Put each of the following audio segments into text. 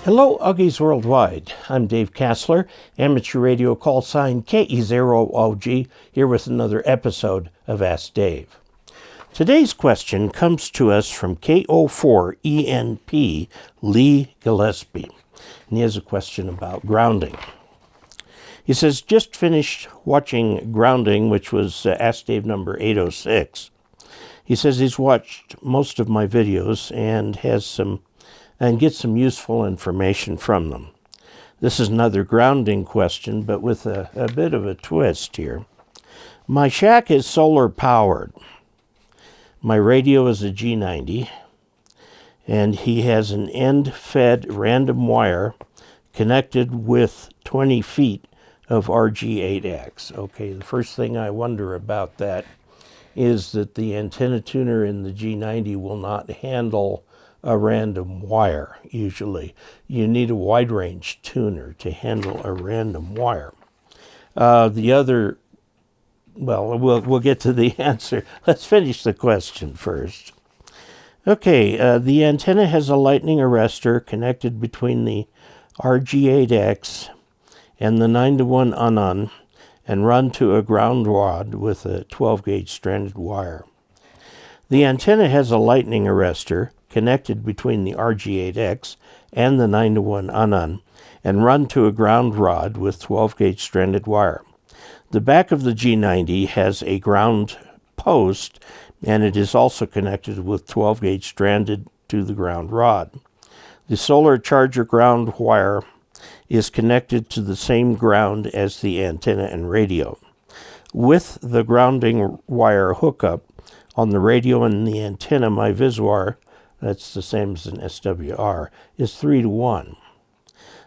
Hello, Uggies Worldwide. I'm Dave Kassler, amateur radio call sign KE0OG, here with another episode of Ask Dave. Today's question comes to us from KO4ENP Lee Gillespie, and he has a question about grounding. He says, just finished watching Grounding, which was Ask Dave number 806. He says he's watched most of my videos and gets some useful information from them. This is another grounding question, but with a bit of a twist here. My shack is solar powered. My radio is a G90, and he has an end-fed random wire connected with 20 feet of RG8X. Okay, the first thing I wonder about that is that the antenna tuner in the G90 will not handle a random wire, usually. You need a wide range tuner to handle a random wire. We'll get to the answer. Let's finish the question first. Okay, the antenna has a lightning arrestor connected between the RG8X and the 9-to-1 unon and run to a ground rod with a 12-gauge stranded wire. The antenna has a lightning arrestor connected between the RG8X and the 9-to-1 unon and run to a ground rod with 12-gauge stranded wire. The back of the G90 has a ground post, and it is also connected with 12-gauge stranded to the ground rod. The solar charger ground wire is connected to the same ground as the antenna and radio. With the grounding wire hookup on the radio and the antenna, my VisWire, that's the same as an SWR, is 3-to-1.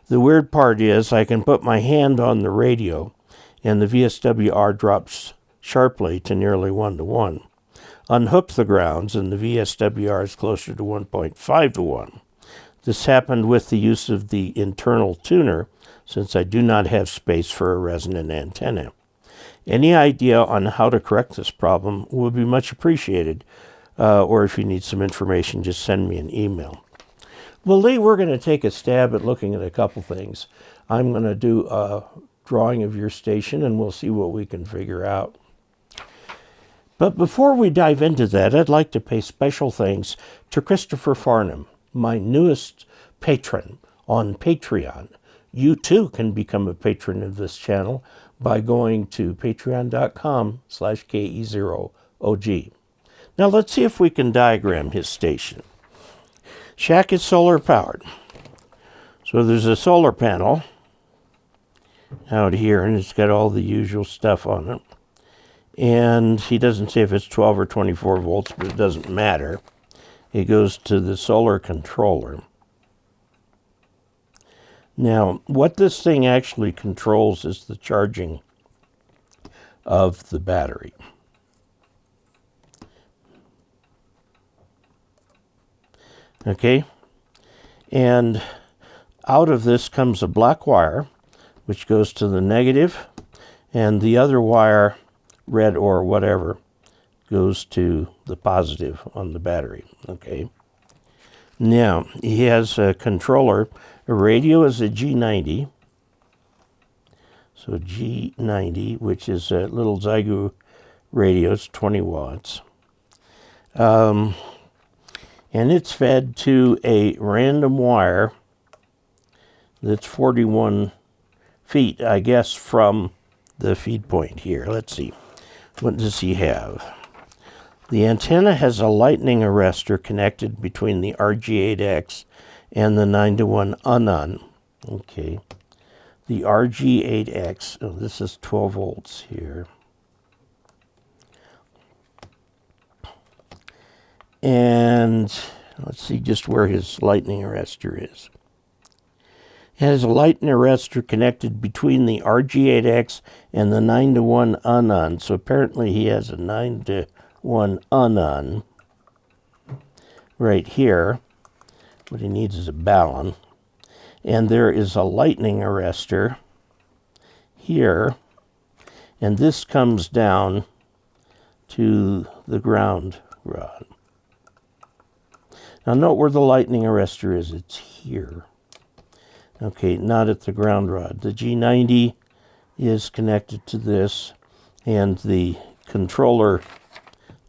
The weird part is I can put my hand on the radio and the VSWR drops sharply to nearly 1-to-1. Unhook the grounds and the VSWR is closer to 1.5-to-1. This happened with the use of the internal tuner, since I do not have space for a resonant antenna. Any idea on how to correct this problem would be much appreciated, or if you need some information, just send me an email. Well, Lee, we're going to take a stab at looking at a couple things. I'm going to do a drawing of your station, and we'll see what we can figure out. But before we dive into that, I'd like to pay special thanks to Christopher Farnham, my newest patron on Patreon. You too can become a patron of this channel by going to patreon.com/KE0OG. Now let's see if we can diagram his station. Shack is solar powered. So there's a solar panel out here, and it's got all the usual stuff on it. And he doesn't say if it's 12 or 24 volts, but it doesn't matter. It goes to the solar controller. Now, what this thing actually controls is the charging of the battery. Okay? And out of this comes a black wire, which goes to the negative, and the other wire, red or whatever, goes to the positive on the battery. Okay. Now, he has a controller. A radio is a G90. So G90, which is a little Zygu radio, it's 20 watts. And it's fed to a random wire that's 41 feet, I guess, from the feed point here. Let's see. What does he have? The antenna has a lightning arrestor connected between the RG8X and the 9-to-1 unon. Okay. The RG8X, oh, this is 12 volts here. And let's see just where his lightning arrestor is. It has a lightning arrestor connected between the RG8X and the 9-to-1 unon. So apparently he has a 9-to-1 unon right here. What he needs is a balun. And there is a lightning arrestor here. And this comes down to the ground rod. Now note where the lightning arrestor is. It's here. Okay, not at the ground rod. The G90 is connected to this, and the controller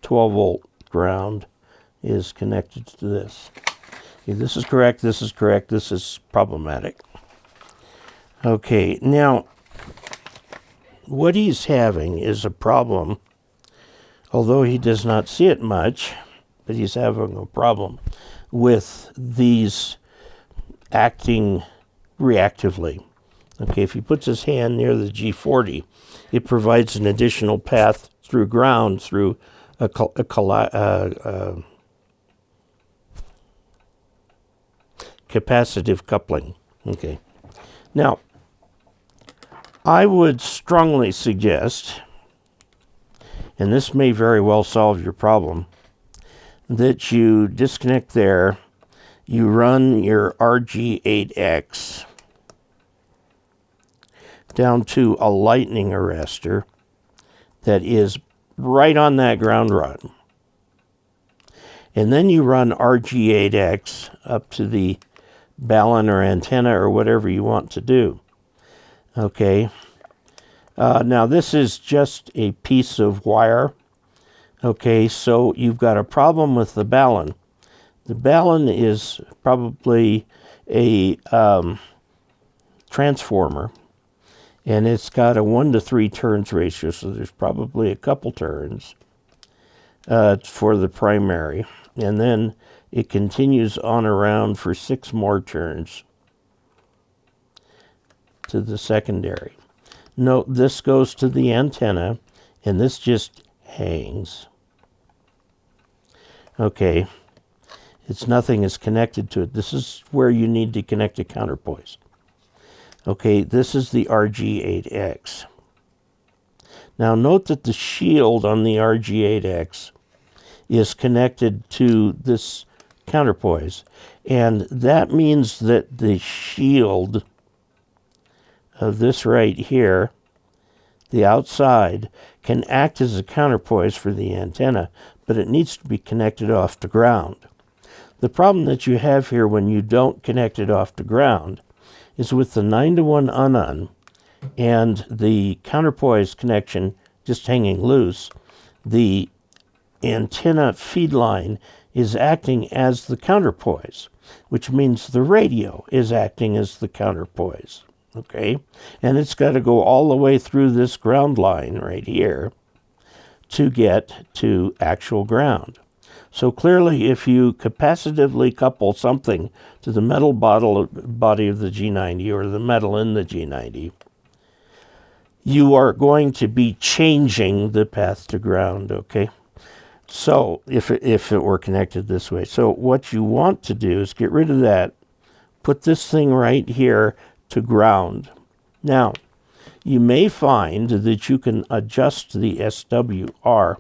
12-volt ground is connected to this. Okay, this is correct, this is correct, this is problematic. Okay, now, what he's having is a problem, although he does not see it much, but he's having a problem with these acting reactively. Okay, if he puts his hand near the G40, it provides an additional path through ground through a capacitive coupling. Okay, now I would strongly suggest, and this may very well solve your problem, that you disconnect there, you run your RG8X down to a lightning arrestor that is right on that ground rod. And then you run RG8X up to the balun or antenna or whatever you want to do. Okay. Now this is just a piece of wire. Okay, so you've got a problem with the balun. The balun is probably a transformer, and it's got a 1 to 3 turns ratio, so there's probably a couple turns for the primary, and then it continues on around for 6 more turns to the secondary. Note this goes to the antenna, and this just hangs. Okay, nothing is connected to it. This is where you need to connect a counterpoise. Okay, this is the RG8X. Now note that the shield on the RG8X is connected to this counterpoise, and that means that the shield of this right here, the outside, can act as a counterpoise for the antenna, but it needs to be connected off to ground. The problem that you have here when you don't connect it off to ground is with the 9-to-1 unun and the counterpoise connection just hanging loose, the antenna feed line is acting as the counterpoise, which means the radio is acting as the counterpoise. Okay, and it's got to go all the way through this ground line right here to get to actual ground. So clearly, if you capacitively couple something to the metal body of the G90 or the metal in the G90, you are going to be changing the path to ground, okay? So if it were connected this way. So what you want to do is get rid of that, put this thing right here to ground. Now, you may find that you can adjust the SWR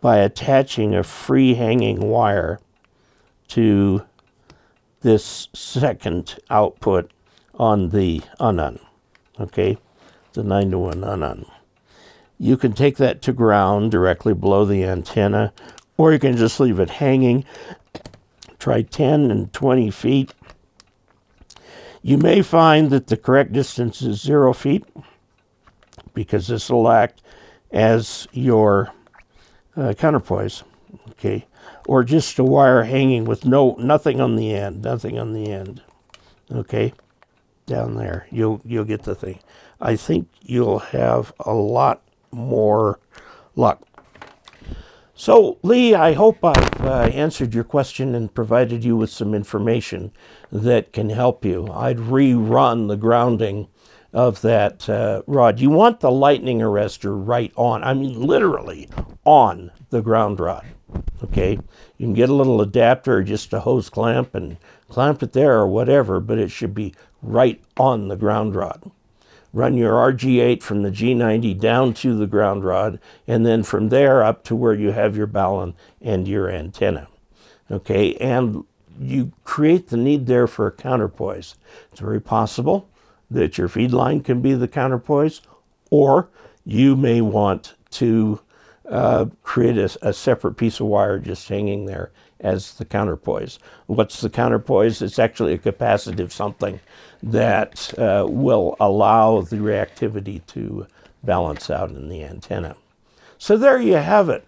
by attaching a free hanging wire to this second output on the unun, okay, the 9-to-1 unun. You can take that to ground directly below the antenna, or you can just leave it hanging. Try 10 and 20 feet. You may find that the correct distance is 0 feet, because this will act as your counterpoise, okay, or just a wire hanging with nothing on the end, okay, down there. You'll get the thing. I think you'll have a lot more luck. So, Lee, I hope I've answered your question and provided you with some information that can help you. I'd rerun the grounding of that rod. You want the lightning arrestor right on, I mean literally on the ground rod, okay? You can get a little adapter or just a hose clamp and clamp it there or whatever, but it should be right on the ground rod. Run your RG8 from the G90 down to the ground rod, and then from there up to where you have your balun and your antenna. Okay, and you create the need there for a counterpoise. It's very possible that your feed line can be the counterpoise, or you may want to create a separate piece of wire just hanging there as the counterpoise. What's the counterpoise? It's actually a capacitive something that will allow the reactivity to balance out in the antenna. So there you have it.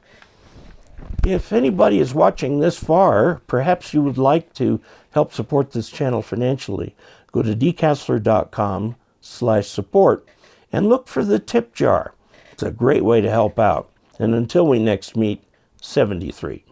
If anybody is watching this far, perhaps you would like to help support this channel financially. Go to dcasler.com/support and look for the tip jar. It's a great way to help out. And until we next meet, 73.